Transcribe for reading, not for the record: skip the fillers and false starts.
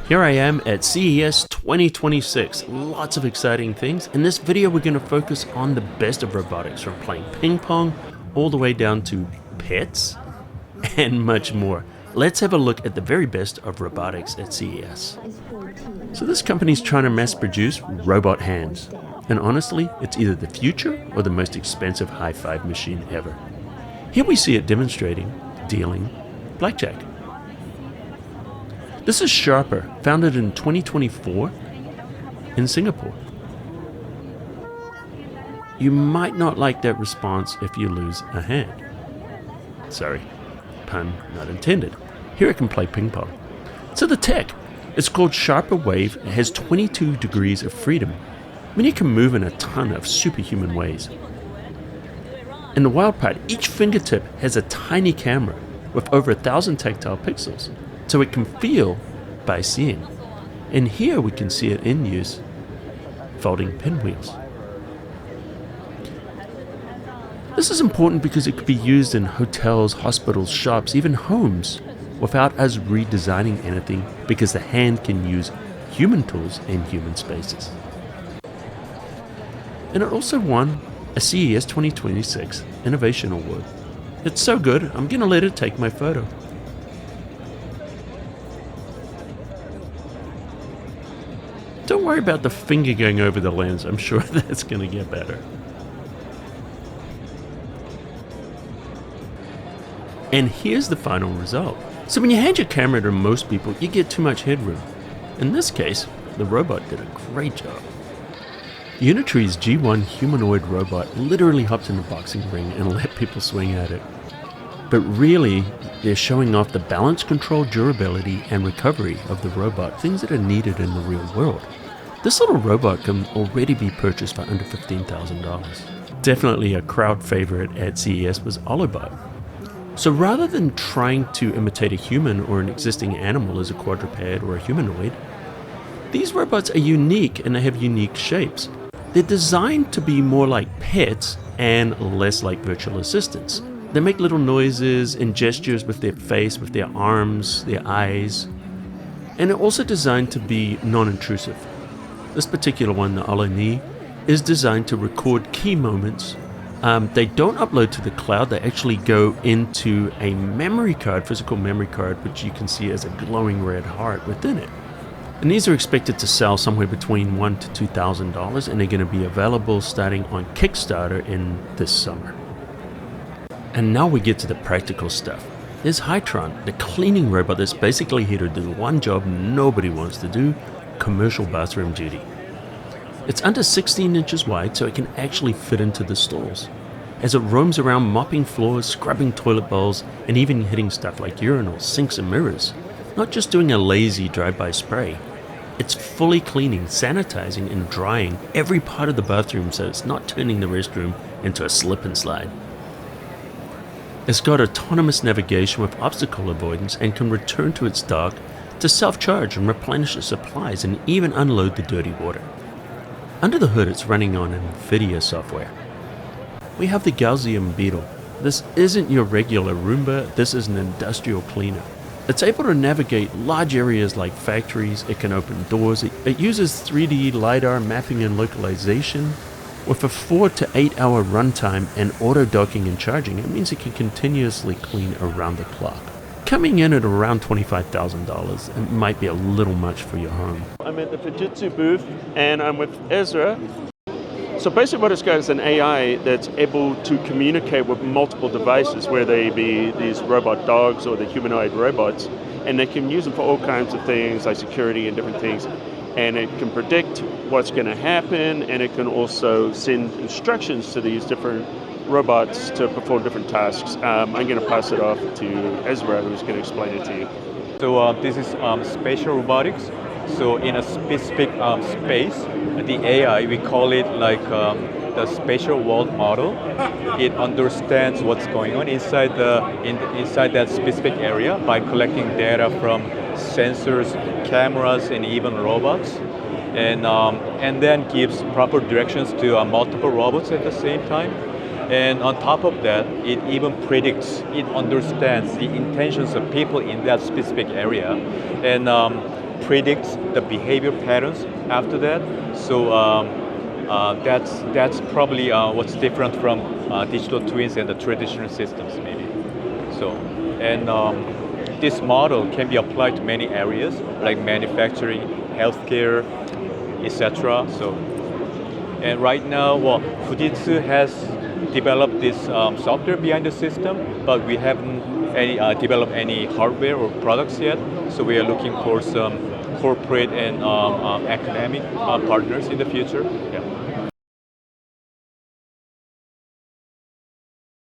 Here I am at CES 2026. Lots of exciting things. In this video, we're going to focus on the best of robotics, from playing ping pong all the way down to pets and much more. Let's have a look at the very best of robotics at CES. So this company's trying to mass produce robot hands. And honestly, it's either the future or the most expensive high-five machine ever. Here we see it demonstrating dealing blackjack. This is Sharper, founded in 2024 in Singapore. You might not like that response if you lose a hand. Sorry, pun not intended. Here it can play ping pong. So the tech, it's called Sharper Wave. It has 22 degrees of freedom. I mean, you can move in a ton of superhuman ways. And the wild part, each fingertip has a tiny camera with over 1,000 tactile pixels. So it can feel by seeing. And here we can see it in use, folding pinwheels. This is important because it could be used in hotels, hospitals, shops, even homes, without us redesigning anything, because the hand can use human tools in human spaces. And it also won a CES 2026 Innovation Award. It's so good, I'm gonna let it take my photo. Don't worry about the finger going over the lens. I'm sure that's going to get better. And here's the final result. So when you hand your camera to most people, you get too much headroom. In this case, the robot did a great job. Unitree's G1 humanoid robot literally hopped in a boxing ring and let people swing at it. But really, they're showing off the balance control, durability, and recovery of the robot, things that are needed in the real world. This little robot can already be purchased for under $15,000. Definitely a crowd favorite at CES was Olobot. So rather than trying to imitate a human or an existing animal as a quadruped or a humanoid, these robots are unique and they have unique shapes. They're designed to be more like pets and less like virtual assistants. They make little noises and gestures with their face, with their arms, their eyes. And they're also designed to be non-intrusive. This particular one, the Oloni, is designed to record key moments. They don't upload to the cloud, they actually go into a memory card, physical memory card, which you can see as a glowing red heart within it. And these are expected to sell somewhere between $1,000 to $2,000, and they're going to be available starting on Kickstarter in this summer. And now we get to the practical stuff. There's Hytron, the cleaning robot that's basically here to do one job nobody wants to do: commercial bathroom duty. It's under 16 inches wide, so it can actually fit into the stalls, as it roams around mopping floors, scrubbing toilet bowls, and even hitting stuff like urinals, sinks, and mirrors. Not just doing a lazy drive-by spray. It's fully cleaning, sanitizing, and drying every part of the bathroom, so it's not turning the restroom into a slip and slide. It's got autonomous navigation with obstacle avoidance and can return to its dock to self-charge and replenish its supplies and even unload the dirty water. Under the hood, it's running on NVIDIA software. We have the Gaussian Beetle. This isn't your regular Roomba, this is an industrial cleaner. It's able to navigate large areas like factories, it can open doors, it uses 3D LiDAR mapping and localization. With a 4 to 8 hour runtime and auto docking and charging, it means it can continuously clean around the clock. Coming in at around $25,000, it might be a little much for your home. I'm at the Fujitsu booth and I'm with Ezra. So basically what it's got is an AI that's able to communicate with multiple devices, whether they be these robot dogs or the humanoid robots, and they can use them for all kinds of things like security and different things. And it can predict what's going to happen, and it can also send instructions to these different robots to perform different tasks. I'm going to pass it off to Ezra, who's going to explain it to you. So this is spatial robotics. So in a specific space, the AI, we call it like the spatial world model. It understands what's going on inside that specific area by collecting data from sensors, cameras, and even robots, and then gives proper directions to multiple robots at the same time. And on top of that, it even predicts, it understands the intentions of people in that specific area. And predicts the behavior patterns after that. So that's probably what's different from digital twins and the traditional systems, maybe. So, and this model can be applied to many areas like manufacturing, healthcare, etc. So, and right now, well, Fujitsu has developed this software behind the system, but we haven't developed any hardware or products yet. So we are looking for some corporate and academic partners in the future.